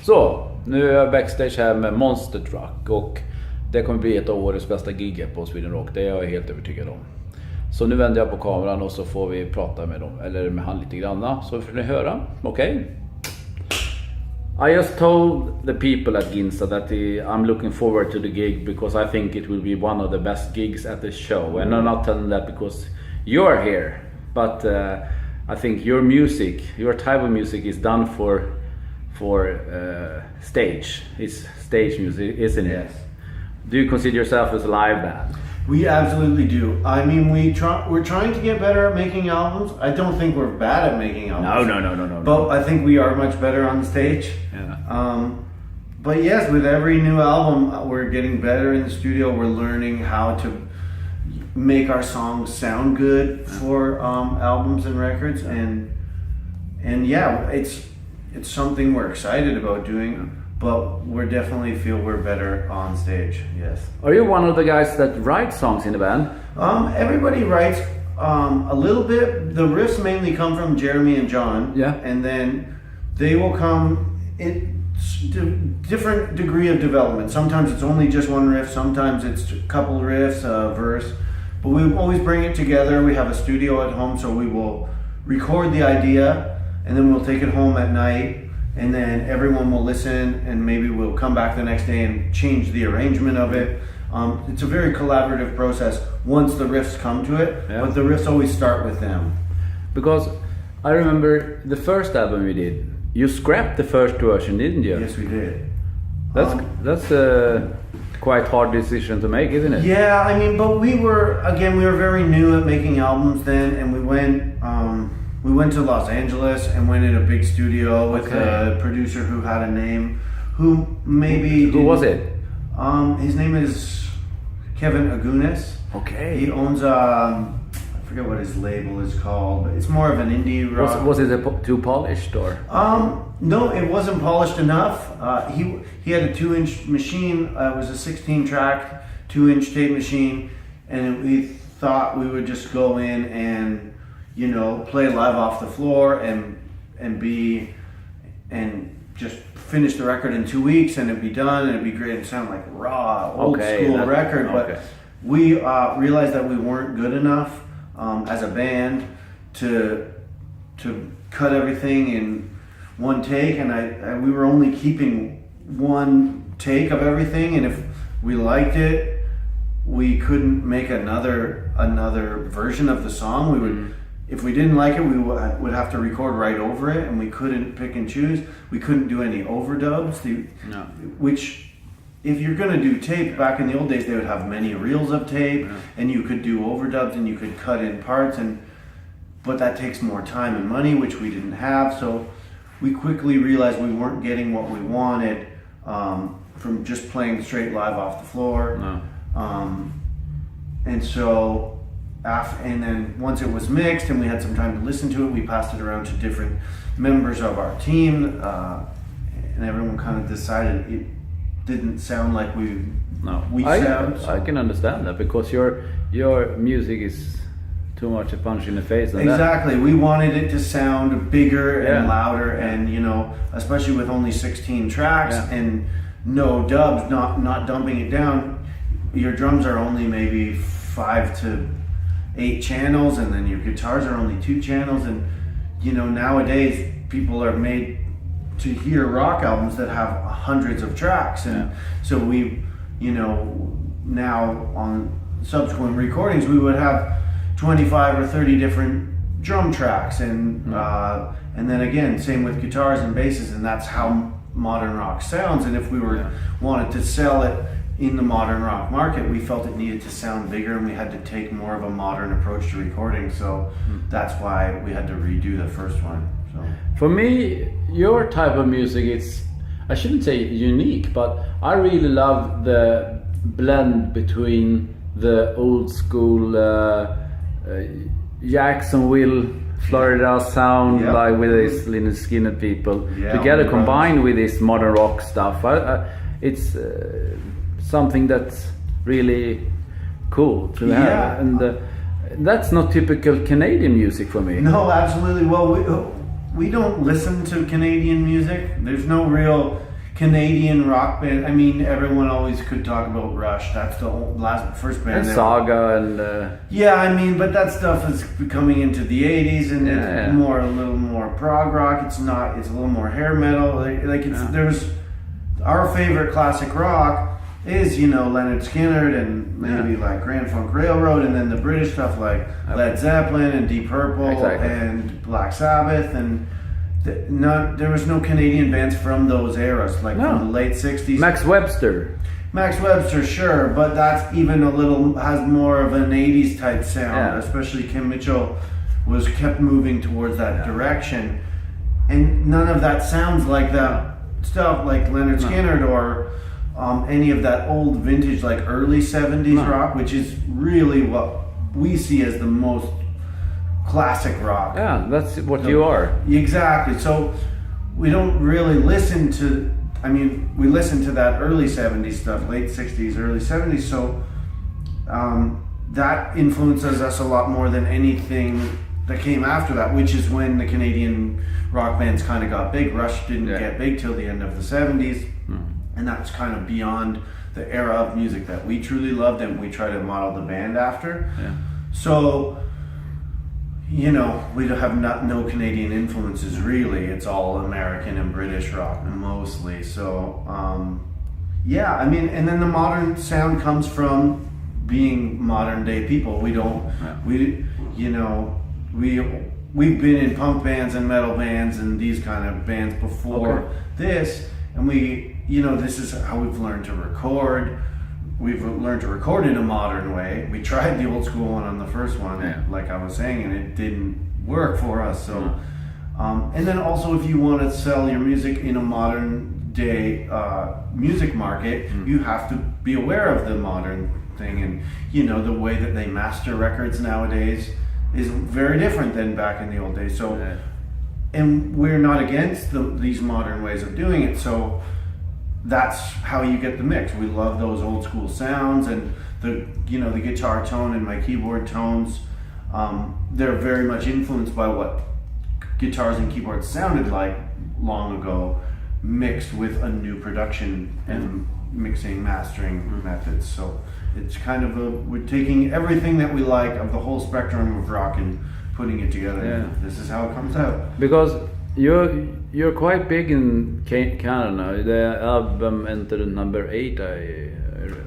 Så, nu är jag backstage här med Monster Truck och det kommer bli ett av årets bästa gig på Sweden Rock, det är jag helt övertygad om. Så nu vänder jag på kameran och så får vi prata med dem, eller med han lite granna, så får ni höra, okej? I just told the people at Ginza that I'm looking forward to the gig because I think it will be one of the best gigs at the show. And I'm not telling that because you're here, but I think your music, your type of music is done for stage. It's stage music, isn't it? Yes. Do you consider yourself as a live band? We absolutely do. I mean, we're trying to get better at making albums. I don't think we're bad at making albums. No. But I think we are much better on stage. Yeah. But yes, with every new album, we're getting better in the studio. We're learning how to make our songs sound good for albums and records, and yeah, it's something we're excited about doing. But we definitely feel we're better on stage. Yes. Are you one of the guys that write songs in the band? Everybody writes a little bit. The riffs mainly come from Jeremy and John. Yeah. And then they will come in different degree of development. Sometimes it's only just one riff. Sometimes it's a couple riffs, a verse. But we always bring it together. We have a studio at home, so we will record the idea, and then we'll take it home at night. And then everyone will listen, and maybe we'll come back the next day and change the arrangement of it. It's a very collaborative process once the riffs come to it, but the riffs always start with them. Because I remember the first album we did, you scrapped the first version, didn't you? Yes, we did. That's a quite hard decision to make, isn't it? Yeah, I mean, but we were very new at making albums then, and we went to Los Angeles and went in a big studio with a producer who had a name, who maybe... Who was it? His name is Kevin Agunis. Okay. He owns I forget what his label is called, but it's more of an indie rock. Was it too polished or? No, it wasn't polished enough. He had a 2-inch machine. It was a 16-track 2-inch tape machine, and we thought we would just go in and, you know, play live off the floor and just finish the record in 2 weeks, and it'd be done, and it'd be great. It'd sound like a raw, old school record. But we realized that we weren't good enough as a band to cut everything in one take, and we were only keeping one take of everything, and if we liked it, we couldn't make another version of the song. We would. If we didn't like it, we would have to record right over it, and we couldn't pick and choose. We couldn't do any overdubs, which, if you're going to do tape, back in the old days, they would have many reels of tape, and you could do overdubs, and you could cut in parts, but that takes more time and money, which we didn't have. So we quickly realized we weren't getting what we wanted from just playing straight live off the floor. And so... and then once it was mixed and we had some time to listen to it, we passed it around to different members of our team, and everyone kind of decided it didn't sound like we sound. I can understand that, because your music is too much a punch in the face. Exactly. We wanted it to sound bigger and louder, and, you know, especially with only 16 tracks and no dubs, not dumping it down. Your drums are only maybe 5 to 8 channels, and then your guitars are only 2 channels, and, you know, nowadays people are made to hear rock albums that have hundreds of tracks, and so we, you know, now on subsequent recordings we would have 25 or 30 different drum tracks, and then again, same with guitars and basses, and that's how modern rock sounds. And if we wanted to sell it in the modern rock market, we felt it needed to sound bigger, and we had to take more of a modern approach to recording. So that's why we had to redo the first one. So for me, your type of music, it's, I shouldn't say unique, but I really love the blend between the old school Jacksonville, Florida sound, like with these Lynyrd Skynyrd people, together combined with this modern rock stuff. It's something that's really cool to have, and that's not typical Canadian music for me. No, absolutely. Well, we don't listen to Canadian music. There's no real Canadian rock band. I mean, everyone always could talk about Rush. That's the first band. And Saga and. Yeah, I mean, but that stuff is coming into the '80s, and it's a little more prog rock. It's not. It's a little more hair metal. Like it's there's our favorite classic rock is Leonard Skinner and maybe like Grand Funk Railroad, and then the British stuff like Led Zeppelin and Deep Purple and Black Sabbath and. There was no Canadian bands from those eras, from the late '60s. Max Webster, sure, but that's even has more of an '80s type sound. Especially Kim Mitchell kept moving towards that direction, and none of that sounds like that stuff like Leonard Skinner or any of that old vintage like early '70s rock, which is really what we see as the most classic rock. Yeah, that's what you are. Exactly. So we don't really listen to. I mean, we listen to that early '70s stuff, late '60s, early '70s. So that influences us a lot more than anything that came after that, which is when the Canadian rock bands kind of got big. Rush didn't get big till the end of the '70s, and that's kind of beyond the era of music that we truly loved and we try to model the band after. Yeah. So. We don't have no Canadian influences really. It's all American and British rock mostly. So, I mean, and then the modern sound comes from being modern day people. We've been in punk bands and metal bands and these kind of bands before this, and this is how we've learned to record. We've learned to record in a modern way. We tried the old school one on the first one, like I was saying, and it didn't work for us. So, and then also if you want to sell your music in a modern day music market, you have to be aware of the modern thing. And the way that they master records nowadays is very different than back in the old days. So, and we're not against these modern ways of doing it. So. That's how you get the mix. We love those old school sounds and the guitar tone and my keyboard tones. They're very much influenced by what guitars and keyboards sounded like long ago, mixed with a new production and mixing, mastering methods. So it's kind of we're taking everything that we like of the whole spectrum of rock and putting it together. Yeah. This is how it comes out. Because you're quite big in Canada. The album entered number 8. I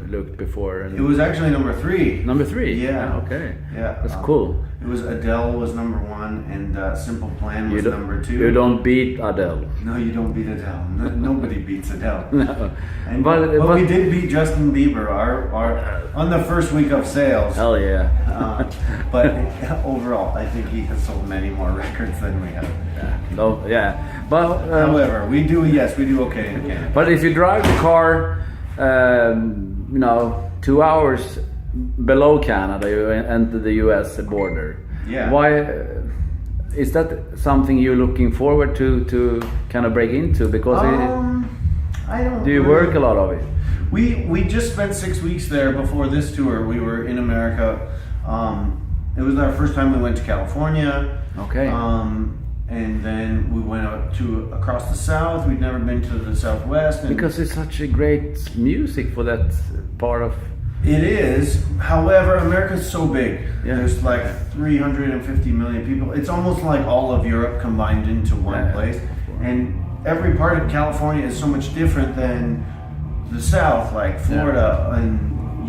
looked before. And it was actually number 3. Number 3. Yeah. Okay. Yeah. That's cool. It was Adele was number 1 and Simple Plan was number 2. You don't beat Adele. No, you don't beat Adele. Nobody beats Adele. No. And, but we did beat Justin Bieber our on the first week of sales. Hell yeah. But overall, I think he has sold many more records than we have. Yeah. No, yeah. But however, we do okay in Canada. But if you drive the car, 2 hours below Canada, you enter the US border. Yeah. Why is that something you're looking forward to kind of break into? Because I don't. Do you work a lot of it? We just spent 6 weeks there before this tour. We were in America. It was our first time we went to California. Okay. And then we went out across the South. We'd never been to the Southwest. Because it's such a great music for that part of. It is. However, America's so big. Yeah. There's like 350 million people. It's almost like all of Europe combined into one place. And every part of California is so much different than the South, like Florida and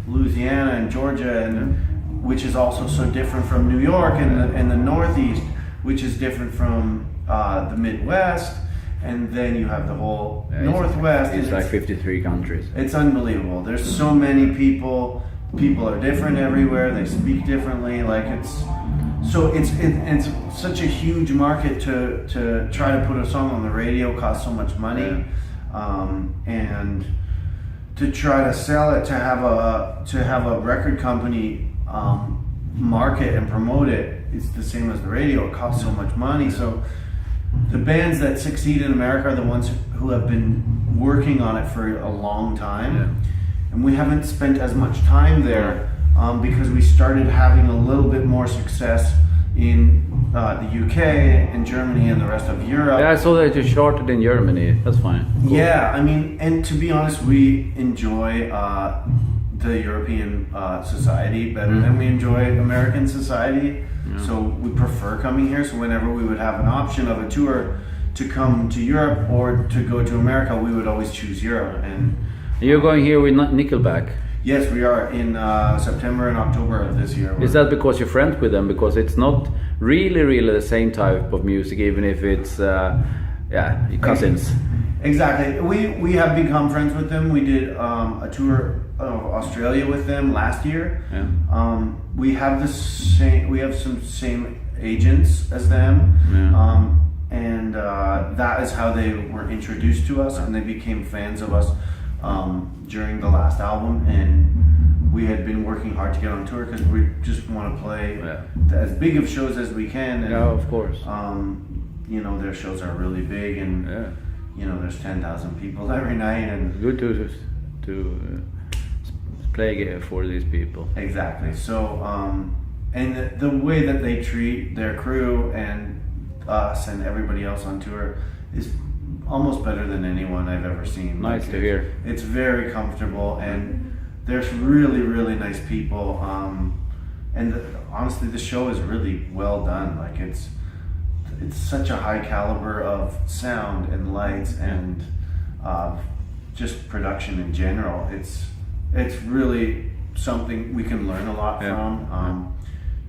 Louisiana and Georgia, and which is also so different from New York and the Northeast, which is different from the Midwest. And then you have the whole Northwest. It's like 53 countries. It's unbelievable. There's so many people. People are different everywhere. They speak differently. Like it's such a huge market to try to put a song on the radio costs so much money, and to try to sell it, to have a record company market and promote it. It's the same as the radio. It costs so much money. So. The bands that succeed in America are the ones who have been working on it for a long time, and we haven't spent as much time there because we started having a little bit more success in the UK and Germany and the rest of Europe. Yeah, I saw that you charted in Germany. That's fine. Cool. Yeah, I mean, and to be honest, we enjoy the European society better than we enjoy American society. Yeah. So we prefer coming here. So whenever we would have an option of a tour to come to Europe or to go to America, we would always choose Europe. And you're going here with Nickelback? Yes, we are in September and October of this year. Is that because you're friends with them? Because it's not really the same type of music, even if it's your cousins. Exactly. We have become friends with them. We did a tour of Australia with them last year. Yeah. We have some same agents as them. Yeah. And that is how they were introduced to us, and they became fans of us during the last album. And we had been working hard to get on tour because we just want to play as big of shows as we can. And, yeah, of course. You know, their shows are really big, and you know, there's 10,000 people every night, and good to play for these people. Exactly. So, and the way that they treat their crew and us and everybody else on tour is almost better than anyone I've ever seen. Nice to hear. It's very comfortable, and there's really nice people. And honestly, the show is really well done. Like it's such a high caliber of sound and lights and just production in general. It's really something we can learn a lot from.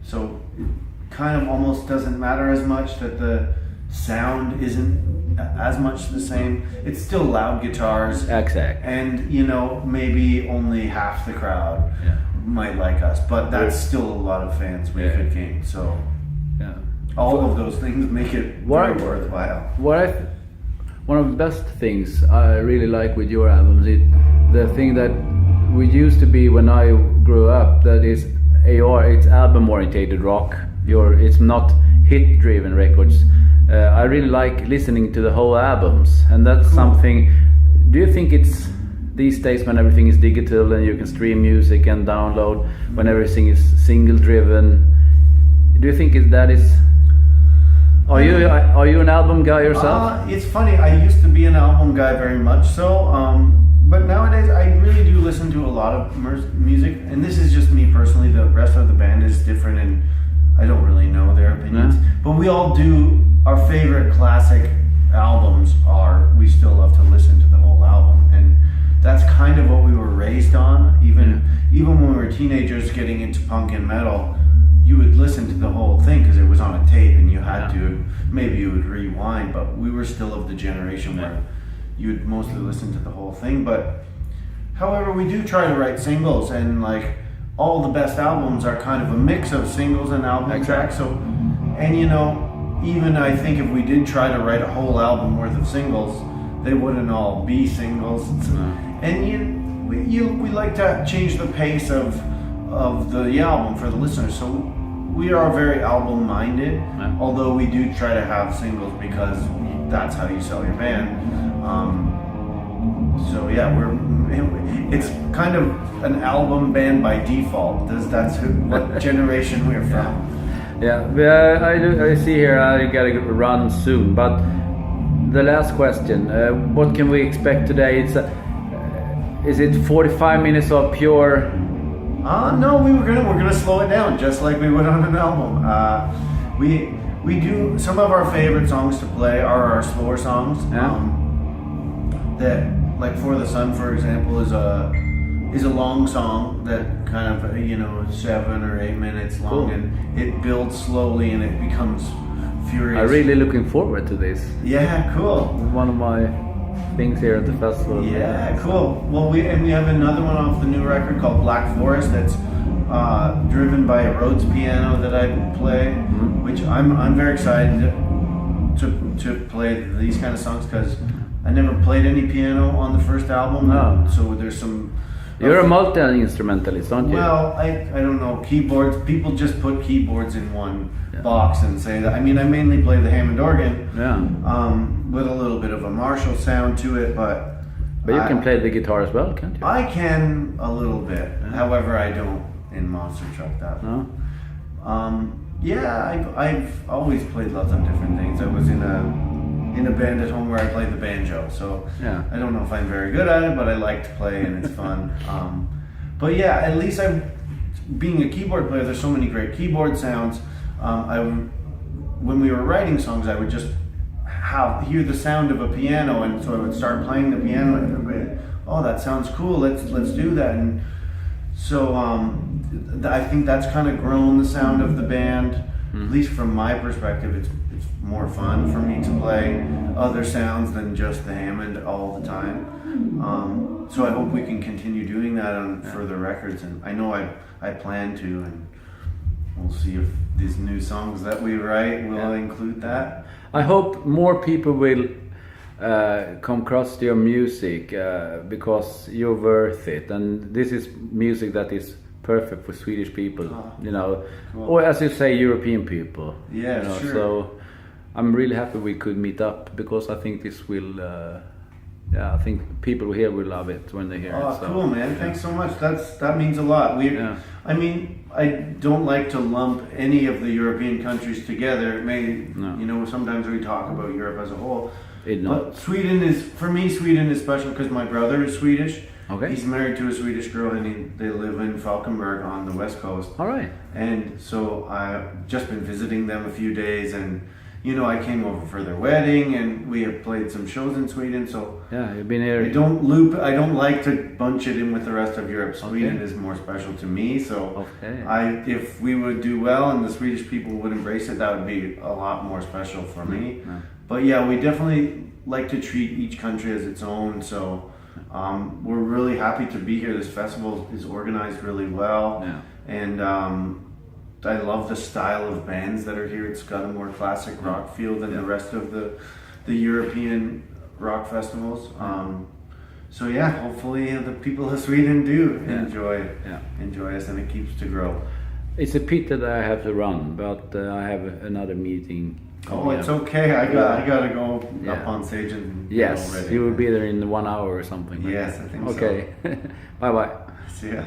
So it kind of almost doesn't matter as much that the sound isn't as much the same. It's still loud guitars. Exactly. And you know, maybe only half the crowd might like us, but that's still a lot of fans we could gain. So all of those things make it very worthwhile. One of the best things I really like with your albums is the thing that we used to be when I grew up, that is it's album oriented rock. It's not hit driven records. I really like listening to the whole albums, and that's something. Do you think it's these days when everything is digital and you can stream music and download, when everything is single driven, do you think that is? Are you an album guy yourself? It's funny. I used to be an album guy very much so, but nowadays I really do listen to a lot of music, and this is just me personally. The rest of the band is different, and I don't really know their opinions. But we all do. Our favorite classic albums we still love to listen to the whole album, and that's kind of what we were raised on. Even when we were teenagers getting into punk and metal, you would listen to the whole thing because it was on a tape, and you had to, maybe you would rewind, but we were still of the generation where you would mostly listen to the whole thing. But however, we do try to write singles, and like all the best albums are kind of a mix of singles and album tracks. So, and you know, even I think if we did try to write a whole album worth of singles, they wouldn't all be singles. And we like to change the pace of the album for the listener. So we are very album minded, although we do try to have singles because that's how you sell your band. So yeah, it's kind of an album band by default. That's what generation we're from. I see here I gotta run soon, but the last question, what can we expect today? Is it 45 minutes of pure? No, we're gonna slow it down just like we would on an album. We do some of our favorite songs to play are our slower songs. That, like For the Sun, for example, is a long song that kind of 7 or 8 minutes long, and it builds slowly and it becomes furious. I'm really looking forward to this. Yeah, cool. One of my things here at the festival. Yeah, cool. Well, we have another one off the new record called Black Forest that's driven by a Rhodes piano that I play, which I'm very excited to play these kind of songs because I never played any piano on the first album. No. So there's some. You're a multi-instrumentalist, aren't you? Well, I don't know. Keyboards, people just put keyboards in one box and say that. I mean, I mainly play the Hammond organ, with a little bit of a Marshall sound to it, but you can play the guitar as well, can't you? I can a little bit. However, I don't in Monster Truck that. No. Yeah, I've always played lots of different things. I was in a band at home where I played the banjo, so Yeah. I don't know if I'm very good at it, but I like to play and it's fun. But yeah, at least being a keyboard player, there's so many great keyboard sounds. When we were writing songs, I would just hear the sound of a piano, and so I would start playing the piano, and everybody, oh, that sounds cool. Let's do that. And so I think that's kind of grown the sound of the band. At least from my perspective, it's more fun for me to play other sounds than just the Hammond all the time. So I hope we can continue doing that on further records, and I know I plan to, and we'll see if these new songs that we write will include that. I hope more people will come across to your music because you're worth it, and this is music that is perfect for Swedish people, you know, or as you say, European people. Yeah, you know, sure. So I'm really happy we could meet up, because I think this will, I think people here will love it when they hear it. So, cool, man! Thanks so much. That means a lot. I mean, I don't like to lump any of the European countries together. It may, you know, sometimes we talk about Europe as a whole. But Sweden is special because my brother is Swedish. Okay. He's married to a Swedish girl, and they live in Falkenberg on the west coast. All right. And so I've just been visiting them a few days, and you know, I came over for their wedding, and we have played some shows in Sweden. So yeah, you've been here. I don't like to bunch it in with the rest of Europe. Sweden is more special to me. So if we would do well and the Swedish people would embrace it, that would be a lot more special for me. Yeah. But yeah, we definitely like to treat each country as its own. So we're really happy to be here. This festival is organized really well, and I love the style of bands that are here. It's got a more classic rock feel than the rest of the European rock festivals. So yeah, hopefully the people of Sweden do enjoy us, and it keeps to grow. It's a pity that I have to run, but I have another meeting. Oh, it's okay. I gotta go up on stage and yes, you will be there in 1 hour or something. Yes, I think so. Okay. Bye bye. See ya.